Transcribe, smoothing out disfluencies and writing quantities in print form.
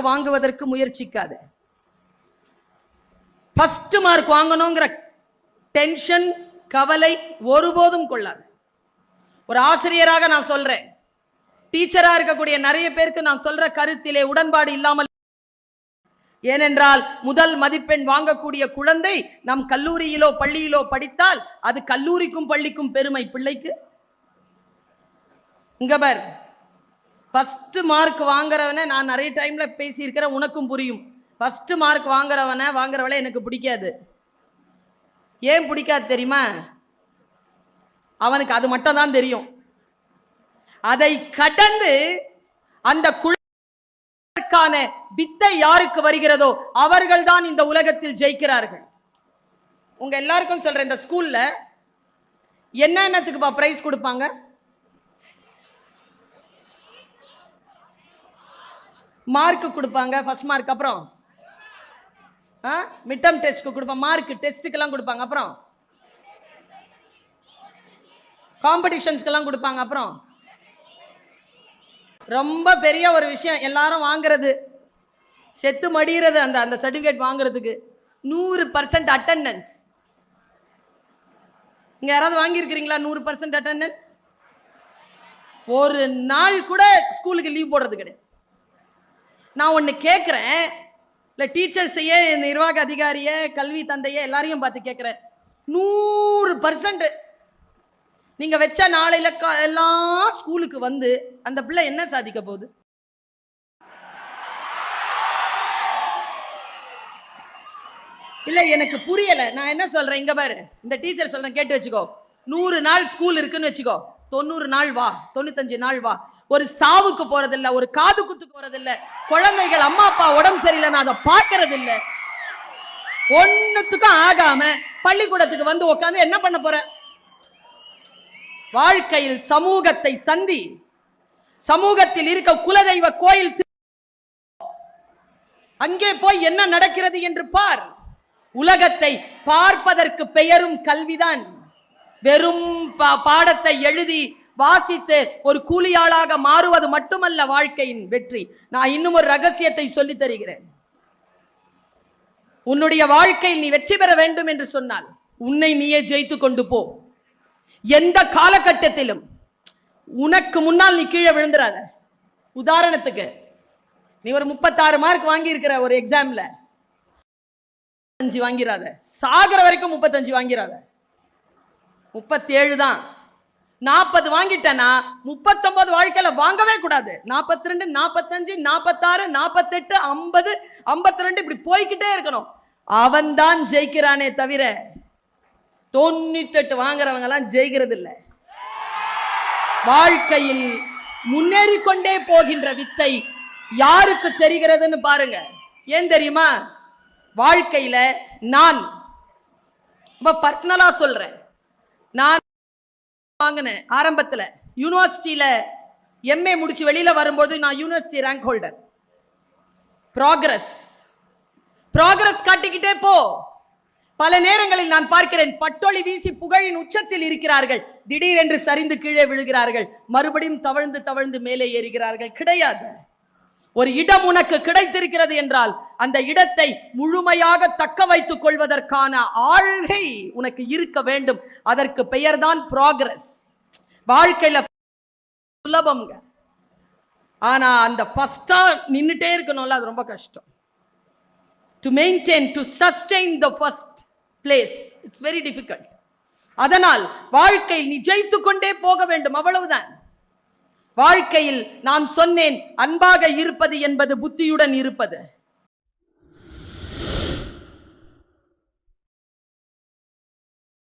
வாங்குவதற்கு முயற்சிக்காது. First mark வாங்கணுங்கிற tension, கவலை ஒருபோதும் கொள்ளாது. ஒரு ஆசிரியராக நான் சொல்றேன், டீச்சரா இருக்கக்கூடிய நிறைய பேருக்கு நான் சொல்ற கருத்திலே உடன்பாடு இல்லாமல், ஏனென்றால் முதல் மதிப்பெண் வாங்கக்கூடிய குழந்தை நம் கல்லூரியிலோ பள்ளியிலோ படித்தால் அது கல்லூரிக்கும் பள்ளிக்கும் பெருமை. பிள்ளைக்கு இங்க பார், ஃபர்ஸ்ட் மார்க் வாங்குறவனை நான் நிறைய டைம்ல பேசியிருக்கிறேன், உனக்கும் புரியும். ஃபர்ஸ்ட் மார்க் வாங்குறவளை எனக்கு பிடிக்காது. ஏன் பிடிக்காது தெரியுமா? அவனுக்கு அது மட்டும் தான் தெரியும். அதை கடந்து அந்த குழந்தைக்கான வித்தை யாருக்கு வருகிறதோ அவர்கள் தான் இந்த உலகத்தில் ஜெயிக்கிறார்கள். உங்க எல்லாருக்கும் சொல்றேன், இந்த ஸ்கூல்ல என்னத்துக்கு பிரைஸ் கொடுப்பாங்க? மார்க் கொடுப்பாங்க, ஃபர்ஸ்ட் மார்க், அப்புறம் மிட் டர்ம் டெஸ்ட்க்கு கொடுப்பாங்க, மார்க் டெஸ்ட்டுக்கெல்லாம் கொடுப்பாங்க, அப்புறம் காம்படிஷன்ஸ்க்கெல்லாம் கொடுப்பாங்க, அப்புறம் ரொம்ப பெரிய ஒரு விஷயம் எல்லாரும் வாங்குறது, செத்து மடிகிறது அந்த அந்த சர்டிஃபிகேட் வாங்குறதுக்கு 100% அட்டெண்டன்ஸ். இங்க யாராவது வாங்கியிருக்கிறீங்களா 100% அட்டெண்டன்ஸ்? ஒரு நாள் கூட ஸ்கூலுக்கு லீவ் போடுறது கிடையாது. நான் ஒன்று கேட்குறேன், இல்லை டீச்சர்ஸையே, நிர்வாக அதிகாரியை, கல்வி தந்தையே எல்லாரையும் பார்த்து கேட்குறேன், 100% நீங்கள் வச்ச நாளையில எல்லாம் ஸ்கூலுக்கு வந்து அந்த பிள்ளை என்ன சாதிக்க போகுது? இல்லை எனக்கு புரியலை. நான் என்ன சொல்கிறேன், இங்கே பாரு, இந்த டீச்சர் சொல்கிறேன் கேட்டு வச்சுக்கோ. 100 நாள் ஸ்கூல் இருக்குன்னு வச்சுக்கோ, 90 நாள் வா, 95 நாள் வா. ஒரு சாவுக்கு போறதில்லை, ஒரு காது குத்துக்கு போறதில்லை, குழந்தைகள் அம்மா அப்பா உடம்பு சரியில்லை நான் அதை பார்க்கறது இல்லை, ஒன்னுத்துக்கும் ஆகாம பள்ளிக்கூடத்துக்கு வந்து உட்காந்து என்ன பண்ண போற? வாழ்க்கையில் சமூகத்தை சந்தி, சமூகத்தில் இருக்க குலதெய்வ கோயில், அங்கே போய் என்ன நடக்கிறது என்று பார். உலகத்தை பார்ப்பதற்கு பெயரும் கல்விதான். வெறும் பாடத்தை எழுதி வாசித்து ஒரு கூலியாளாக மாறுவது மட்டுமல்ல வாழ்க்கையின் வெற்றி. நான் இன்னும் ஒரு ரகசியத்தை சொல்லி தருகிறேன். உன்னுடைய வாழ்க்கையில் நீ வெற்றி பெற வேண்டும் என்று சொன்னால் உன்னை நீயே ஜெயித்து கொண்டு போ. எந்த காலகட்டத்திலும் உனக்கு முன்னால் நீ கீழே விழுந்துறாத. உதாரணத்துக்கு நீ ஒரு 36 மார்க் வாங்கி இருக்கிற ஒரு எக்ஸாம்ல 35 வாங்கிறாத, சாகர வரைக்கும் 35 வாங்கிறாத, 37 தான். 40 வாங்கிட்டனா 39 வாழ்க்கையில வாங்கவே கூடாது. 42, 45, 46, 48, 50, 52 இப்படி போய்கிட்டே இருக்கணும். அவன் தான் ஜெயிக்கிறானே தவிர 98 வாங்குறவங்க எல்லாம் ஜெயிக்கிறது இல்லை. வாழ்க்கையில் முன்னேறி கொண்டே போகின்ற வித்தை யாருக்கு தெரிகிறதுன்னு பாருங்க. ஏன் தெரியுமா? வாழ்க்கையில நான் பர்சனலா சொல்றேன், நான் வாங்கினேன் ஆரம்பத்தில் யூனிவர்சிட்டியில எம்ஏ முடிச்சு வெளியில வரும்போது நான் யூனிவர்சிட்டி ரேங்க் ஹோல்டர். ப்ராக்ரஸ் காட்டிக்கிட்டே போ. பல நேரங்களில் நான் பார்க்கிறேன், பட்டொளி வீசி புகழின் உச்சத்தில் இருக்கிறார்கள், திடீரென்று சரிந்து கீழே விழுகிறார்கள், மறுபடியும் தவழ்ந்து தவழ்ந்து மேலே ஏறுகிறார்கள். கிடையாது. ஒரு இடம் உனக்கு கிடைத்திருக்கிறது என்றால் அந்த இடத்தை முழுமையாக தக்க வைத்துக் கொள்வதற்கான ஆள்கை உனக்கு இருக்க வேண்டும். அதற்கு பெயர்தான் ப்ராக்ரஸ். வாழ்க்கையில சுலபம்ங்க, ஆனா அந்த ஃபர்ஸ்டா நின்னுட்டே இருக்கணும்ல, அது ரொம்ப கஷ்டம். To maintain, to sustain the first place, it's very difficult. அதனால் வாழ்க்கையில் நீ ஜெயித்து கொண்டே போக வேண்டும், அவ்வளவுதான். வாழ்க்கையில் நான் சொன்னேன், அன்பாக இருப்பது என்பது புத்தியுடன் இருப்பது.